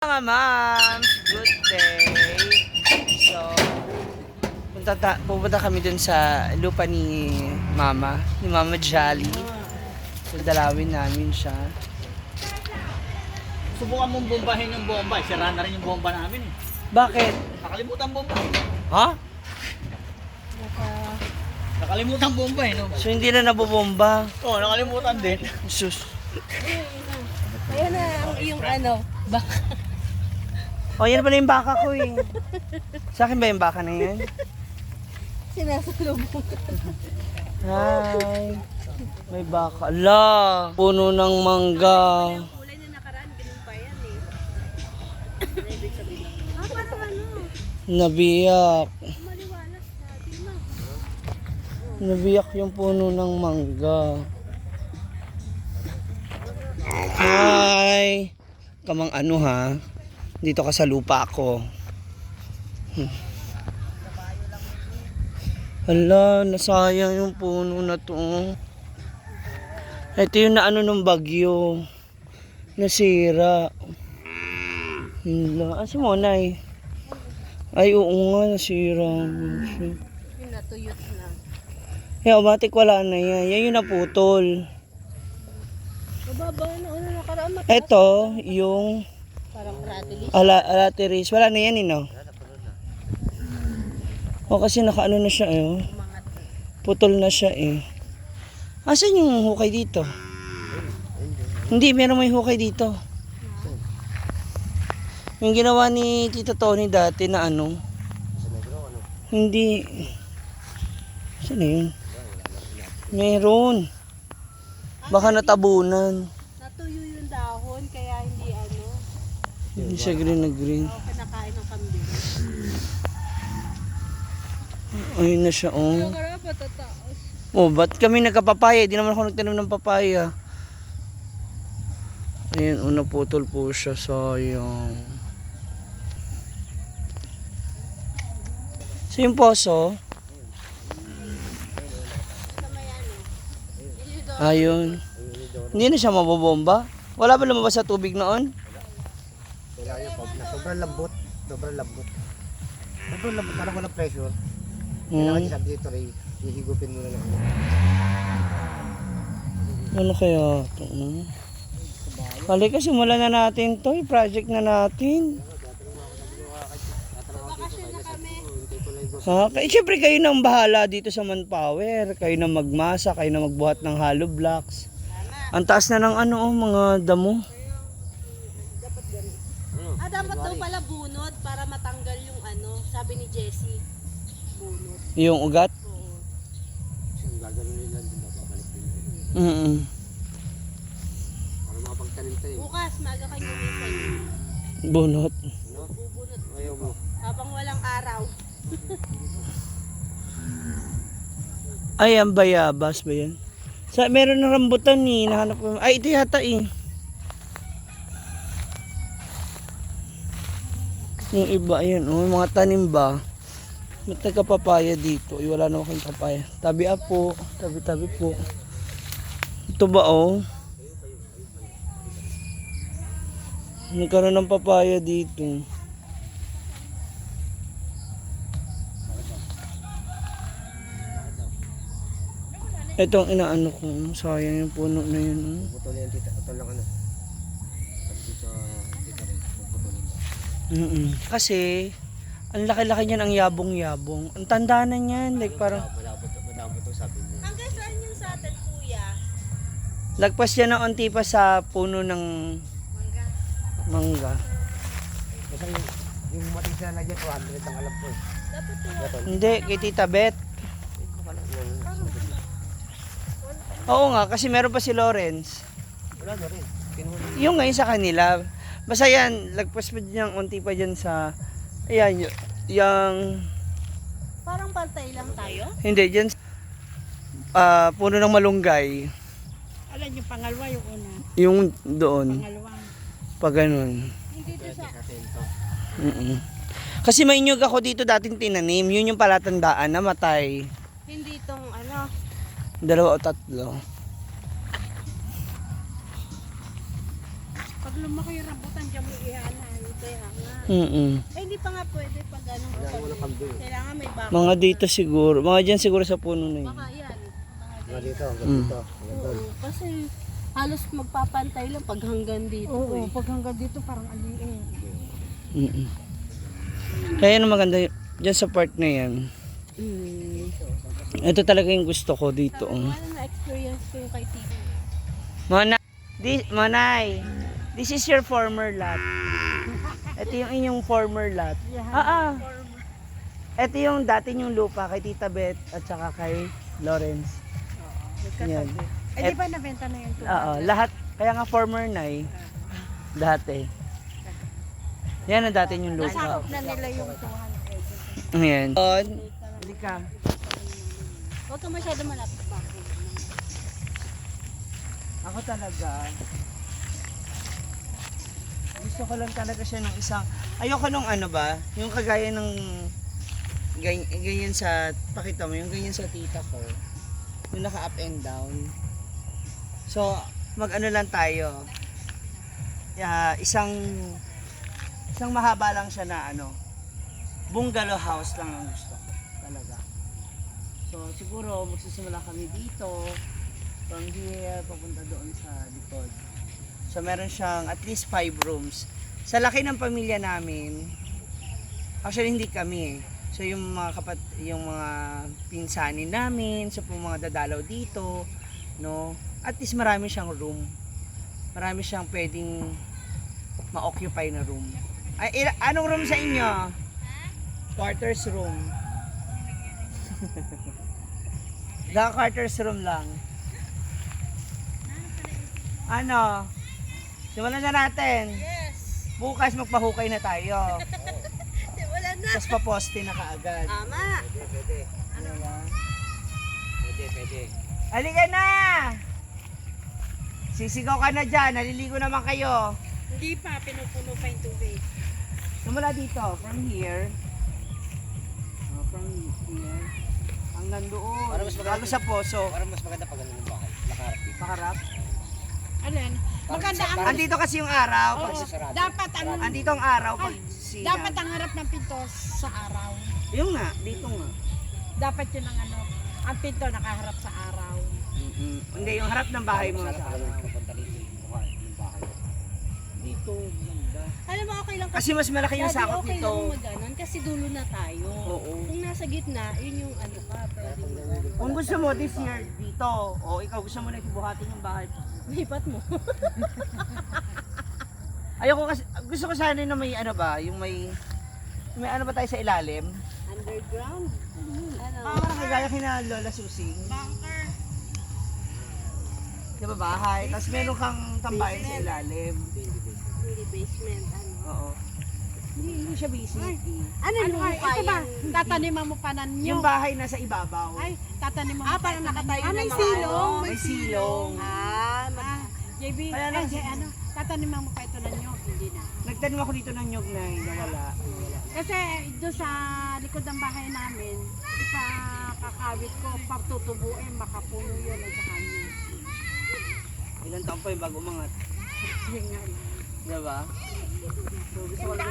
Mga ma'am, good day. So, pupunta kami dun sa lupa ni Mama Jolly. So, dalawin namin siya. Subukan mong bombahin yung bomba. Sira na rin yung bomba namin eh. Bakit? Nakalimutan bomba. Ha? Nakalimutan bomba eh. No? So, hindi na nabobomba. Oo, nakalimutan din. Sus. Ayan na yung baka. Oh, yan pala yung baka ko eh. Sa akin ba yung baka na yan? Sinasalubong. Hi. May baka. Ala, puno ng mangga. Kulay na nakaraan, ganun pa yan eh. Ibig sabihin. Parang Nabiyak. maliwalas natin na. Nabiyak yung puno ng mangga. Hi! Kamang ano ha? Dito ka sa lupa ko. Hala, nasayang yung puno na to. Ito yung naano ng bagyo. Nasira. Hala, si Monay. Ay, oo nga, nasira. Yung natuyot na. Automatic wala na yan. Yan yung naputol. Mababa na nakaraan mataas. Ito, yung Parang rattly. alateris. Wala na yan, no? O kasi nakaano na siya, eh. Umangat na. Putol na siya, eh. Asan yung hukay dito? Hindi, meron may hukay dito. Yung ginawa ni Tito Tony dati na ano? Hindi. Saan na yun? Meron. Baka natabunan. Natuyo yung dahon, kaya hindi Hindi siya green na green. kinakain ng kambing. Ayun na siya, oh. Nakaraan patataas. Oh, ba't kami nagkapapaya? Di naman ako nagtanim ng papaya. Ayun, una putol po siya. Sayang. So yung poso, ayun. Hindi na siya mabobomba. Wala ba lumabas sa tubig noon? Wala yung pag na sobrang lambot. Sobrang lambot. Sobrang lambot, parang walang pressure. Kailangan Hmm. sa dito rin, hihigupin mo na lang. Ano kaya ito? Halika, simulan na natin to. Project na natin. Ha? Siyempre kayo nang bahala dito sa manpower. Kayo na magmasa, kayo na magbuhat ng hollow blocks. Ang taas na ng mga damo. Dapat daw pala bunot para matanggal yung sabi ni Jessie. Bunot. Yung ugat. Oo. Yung gagawin nila, babalik din. Para makapagtanim tayo. Bukas, maga kayo umisan. Bunot. No? Bubunot. Ayaw mo. Habang walang araw. Ay, ang bayabas ba yan? Meron ng rambutan eh. Nahanap ko. Ay, ito yata eh. Yung iba, ayan. Oh, mga tanim ba? Ba't nagkapapaya dito? Ay, wala na akong papaya. Tabi po. Tabi po. Ito ba oh? Nagkaroon ng papaya dito. Ito ang inaano ko. Sayang yung puno na yun. Oh. Putulin yung tita. Putol lang ano. Pag dito, dito rin. Putulin. Kasi, ang laki-laki niyan, ang yabong-yabong. Ang tanda na niyan. Like parang, Malabot to sabi mo. Hanggang saan yung sa atin, kuya? lagpas yan ng onti pa sa puno ng Mangga. mangga. Kasi yung matisa na dyan, 200 ang alam ko eh. Dapat tuwa. Hindi, kay Tita Bet. Oo nga, kasi meron pa si Lawrence. Wala na rin. Kinuha Yung ngayon sa kanila. Basta yan, lagpas pa dyan, onti pa dyan sa, ayan, yung, Parang pantay lang tayo. hindi, dyan, puno ng malunggay. Alam yung pangalawa yung una. Yung doon, Pangalawang. pa ganun. Hindi to sa... Kasi may inyog ako dito dating tinanim, yun yung palatandaan, namatay. Hindi itong 2 o 3. Pag lumaki yung rambutan, dyan mo ihanay. Hindi pa nga pwede pag ano. Kailangan may baka. Mga dito siguro. Mga dyan siguro sa puno na yun. Baka yan. Mga dito, hanggang dito. Hanggang doon. Oo, kasi halos magpapantay lang pag hanggang dito. Oo, pag hanggang dito parang aliin. Mm. Kaya ano maganda dyan sa part na yan. Ito talaga yung gusto ko dito. Ano na-experience ko yung kay Tito. Manay, this is your former lot. Ito yung inyong former lot. Ito yung dati yung lupa kay Tita Beth at saka kay Lawrence. Yan. Eh di ba nabenta na yung tubo? Oo, lahat. Kaya nga former na eh. Dati. Yan ang dati yung lupa. Nasakop na nila yung 200. Ayan. Hindi ka. Huwag ka masyado malapit ba? Ako talaga. Gusto ko lang talaga siya ng isang... Ayoko nung ano ba? Yung kagaya ng... Ganyan sa... Pakita mo, yung ganyan sa tita ko. Yung naka up and down. So, mag-ano lang tayo. Isang mahaba lang siya na ano. Bungalow house lang ang gusto ko. Talaga. So, siguro magsisimula kami dito. From here, papunta doon sa likod. So, meron siyang at least 5 rooms. Sa laki ng pamilya namin, actually hindi kami eh. So, yung mga yung mga pinsanin namin, so mga dadalaw dito, no? At least marami siyang room. Marami siyang pwedeng ma-occupy na room. Ay, anong room sa inyo? Quarters room. Quarters room lang. Ano? Simulan na natin. Yes! Bukas magpahukay na tayo. Wala na! Tapos paposte na kaagad. Tama! Pwede. Ano ba? Pwede. Halika na! Sisigaw ka na dyan. Naliligo naman kayo. Hindi pa, pinupuno pa yung tubig. Simula dito. From here. From here. Hanggang doon. Para mas maganda. Bago sa poso. Parang mas maganda pag ganun yung bahay. Nakaharap dito. Pakarap. Alin? Maganda ang... Andito kasi yung araw. Oo, Pag, dapat ang... andito ang araw pag siga. Dapat ang harap ng pinto sa araw. Yung nga. Dito nga. Dapat yun ang ano, ang pinto nakaharap sa araw. Hindi, yung harap ng bahay mo. Sana pag ganun pupunta dito yung bahay. Dito. Ganda. Alam mo, okay lang Kasi mas malaki yung Sabi, sakot okay nito. lang maganon kasi dulo na tayo. Oo. Kung nasa gitna, yun yung ano ka, pwede mo. Kung gusto mo this year dito, o ikaw gusto mo na ibuhatin yung bahay. Lipat mo. Ayoko kasi, gusto ko sana na may ano ba, yung may ano ba tayo sa ilalim? Underground? Ano? Parang kagaya kina Lola Susing. Di ba bahay? Tapos meron kang tambayan sa ilalim. Hindi basement, ano? Oo. Hindi siya basement. Ano Ano nung ay, ito ba? kaya? Tataniman mo pa Yung ninyo. bahay nasa ibabaw. Ay, tataniman mo pa Parang nakatayo Ah, na may mga silong. ano. May silong. JB, Kaya lang- ano, tataniman mo pa ito ninyo. Hindi na. Nagtanim ako dito ng nyog na nawala. Kasi doon sa likod ng bahay namin, kakawit ko, pagtutubuin, makapuno yun at saka nyo. Ilan taon pa yung bago umangat. Yun nga. Di ba? So gusto ko lang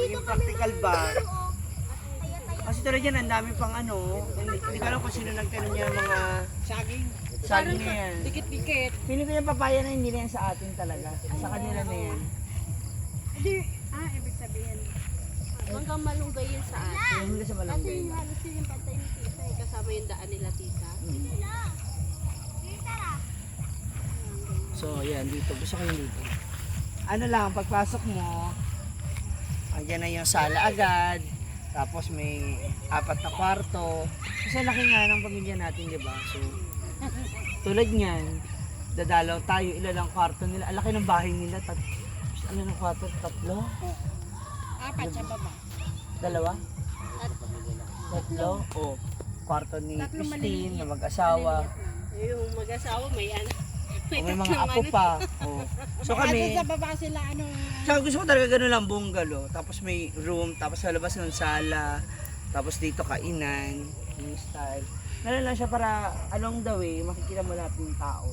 yung practical ba? Kasi tulad yan, ang dami pang ano. Hindi ko alam kung sino nagtanong niya ng mga Saging. saging na yan. Dikit-dikit. Feeling ko yung papaya na hindi na yan sa atin talaga. Sa kanila na yan. Hindi, ibig sabihin. Hanggang malunggay yun sa atin. Yung hindi sa Kasi malunggay. yung halos yun yung pantay ni tita eh. Kasama yung daan nila tita. So yan, dito. Gusto ko yung dito. Ano lang, pagpasok mo, andyan na yung sala agad. Tapos may 4 na kwarto. Kasi laki nga ng pamilya natin, di ba? So, tulad niyan, dadalaw tayo, ilan ang kwarto nila. Ang laki ng bahay nila. Ano ng kwarto? 3? 4 sa baba. 2? 3? O, kwarto ni Tatlong Christine na maliliit. mag-asawa. Yung mag-asawa may ano. O may mga apo pa. O. So kami, Sa baba sila, ano, tsaka gusto ko talaga ganun lang bungalow. Tapos may room, tapos sa labas ng sala. Tapos dito kainan, yung style. Ganun lang siya para along the way, makikita mo lahat ng tao.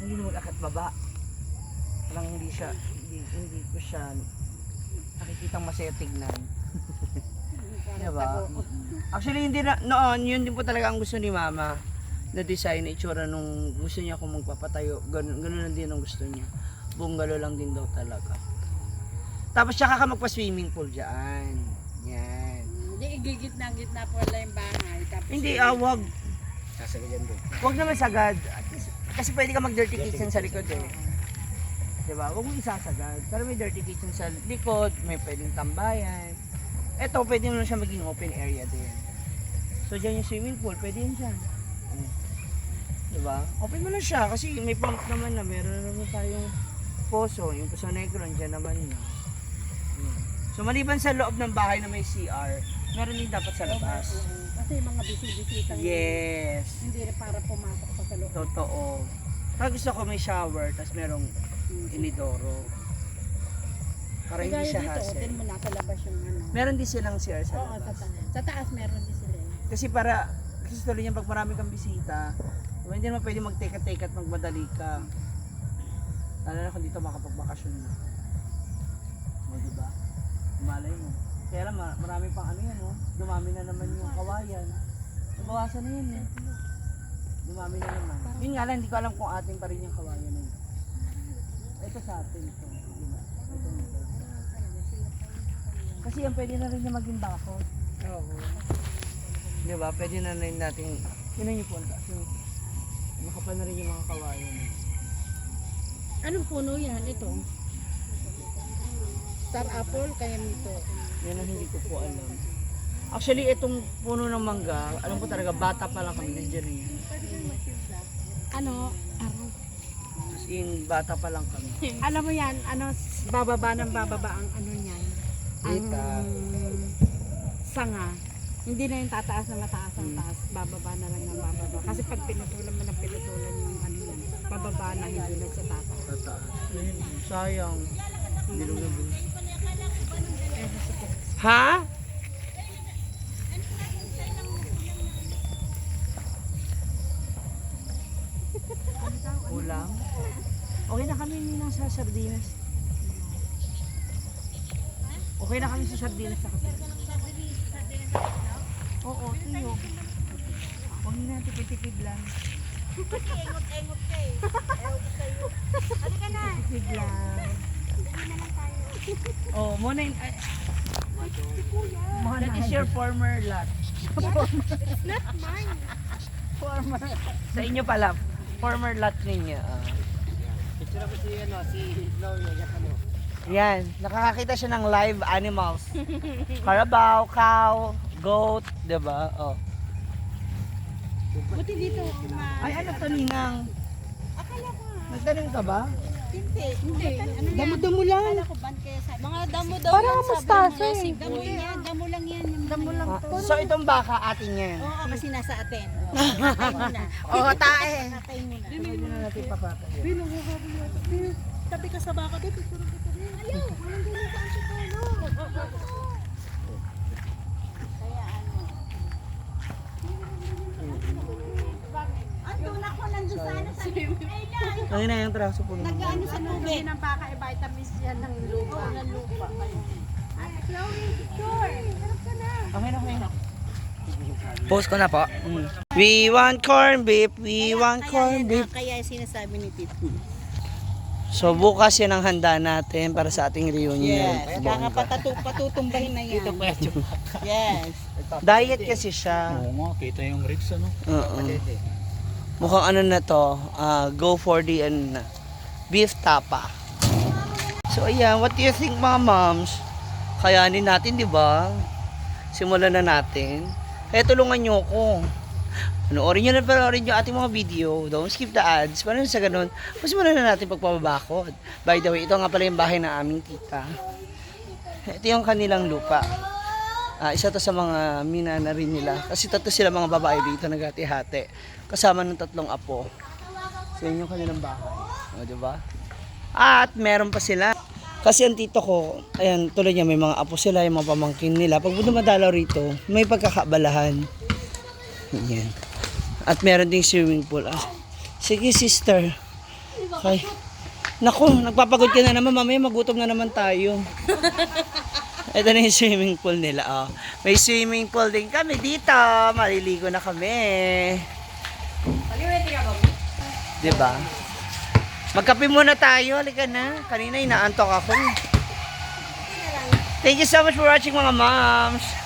Hindi mo akat baba. Parang hindi siya, hindi ko siya nakikitang masaya tignan. Diba? Actually, hindi na, noon, yun din po talaga ang gusto ni Mama na design na itsura nung gusto niya kung magpapatayo. Ganun lang din ang gusto niya. Bungalow lang din daw talaga. Tapos tsaka ka magpa-swimming pool dyan. Yan. Hindi, igigit-na-gitna po wala yung bahay. Tapos Hindi, wag. Sasagalyan doon. Wag naman sagad. Kasi pwede ka mag-dirty kitchen sa likod eh. Diba? Huwag mo isasagad. Pero may dirty kitchen sa likod, may pwedeng tambayan. Eto, pwede mo na siya maging open area din. So, dyan yung swimming pool, pwede yun dyan. Diba? Open mo na siya kasi may pump naman na. Meron na naman tayong poso. Yung Poso Negro, dyan naman yun. So, maliban sa loob ng bahay na may CR, meron din dapat sa labas. kasi mga bisitang Yes. hindi rin para pumasok pa sa loob. Totoo. Kaya gusto ko may shower, tapos merong inidoro. Para hindi Kaya siya dito, hassle. din mo nasa labas yung ano. Meron din silang CR sa Oo, sa labas. taas. Sa taas meron din sila. Kasi kasi tuloy niyan pag marami kang bisita, hindi naman pwede mag-take at magmadali ka. Lalo na kung dito makapagbakasyon na. O, diba? Malay mo. Kaya lang, marami pang ano yan, oh. Dumami na naman yung kawayan. Nabawasan na yun, eh. Dumami na naman. Yun nga lang, hindi ko alam kung atin pa rin yung kawayan na yun. Ito sa atin ito. Diba? Ito. Kasi yan pwede na rin niya maging bakod. Oo. Diba? Pwede na rin natin, yun ang yung punta. So, makapal na rin yung mga kawayan. Anong puno yan? Ito? Star apple, kaya nito. Yan ang hindi ko po alam. Actually, itong puno ng mangga, alam ko talaga, bata pa lang kami, nandiyan yan. Ano? Araw. As in, bata pa lang kami. Alam mo yan, ano, bababa ng bababa ang ano niyan. Ang Dita. sanga. Hindi na yung tataas na mataas ang taas. Bababa na lang ng bababa. Kasi pag pinutulan mo ng pinutulan yung ano yan, bababa na hindi na sa tataas. Sayang. Bilog na bilog. Ha? Ulam? Okay na kami nasa sardinas. Okay na kami sa sardinas sa kapatid. Oo, tuyo. Huwag na, tipid-tipid lang. Kasi engot-engot ka eh. Ewan ko sa'yo. Halika na. Tipid lang. Dali na lang tayo. Oh, muna yun. That is your former lot. It's not mine. Former. Sa inyo pala. Former lot ninyo. Picture ako si Hitler, yung ano. Yan. Nakakakita siya ng live animals. Carabao, cow, goat, diba? Oh. Buti dito, Ay, ano to, Ninang? Akala ko nga. Nagtanong ka ba? Hindi. Hindi, ano yan? Damo-damo lang. Akala ko ban kaya sa... Mga damo daw Parang yan, sabi mustasa ng mga eh. Cebu. Damo lang yan. Yung damo lang. So, itong baka atin yan. Oo, kasi nasa atin. Patay mo na. Oo, tae. Patay mo na. Hindi na natin pakakain. Tabi ka sa baka, babe. Picture kita rin. Ayaw, walang ganun ka ang sipolo. Kaya ano. Andun ako, nandun sa ano sa Aylan. Ang ina yung traso po naman. Nag-ano sa Hindi tubig. ng baka, vitamins yan ng lupa. Oo, ng lupa. Chloe, picture. Harap ka na. Okay na, okay na. Post ko na po. We want corn beef, we want corn beef. Kaya sinasabi ni Tito. So bukas yan ang handa natin para sa ating reunion. Yes, baka patutumbahin na yan. Dito pa Yes. Diet kasi siya. Oo nga, kita yung ribs ano. Oo. Mukhang ano na to, go for the beef tapa. So ayan, what do you think mga moms? Kayanin natin, di ba? Simulan na natin. Kaya tulungan nyo ako. Panoorin nyo yung ating mga video. Don't skip the ads. Paano sa ganun? Mas muna na natin pagpapabakod. By the way, ito nga pala yung bahay ng aming tita. Ito yung kanilang lupa. Isa to sa mga minana rin nila. Kasi tatlo sila mga babae dito nagati-hati. Kasama ng 3 apo. So yun yung kanilang bahay. O, diba? At meron pa sila. Kasi ang tito ko, ayan, tulad niya, may mga apo sila, yung mga pamangkin nila. Pag dumadalaw rito, may pagkakabalahan. Yan. At meron ding swimming pool. Sige, sister. Okay. Naku, nagpapagod ka na naman. Mamaya magutom na naman tayo. Ito na yung swimming pool nila, oh. May swimming pool din kami dito. Maliligo na kami. Diba? Magkape muna tayo. Halika na. Kanina inaantok ako. Thank you so much for watching, mga moms.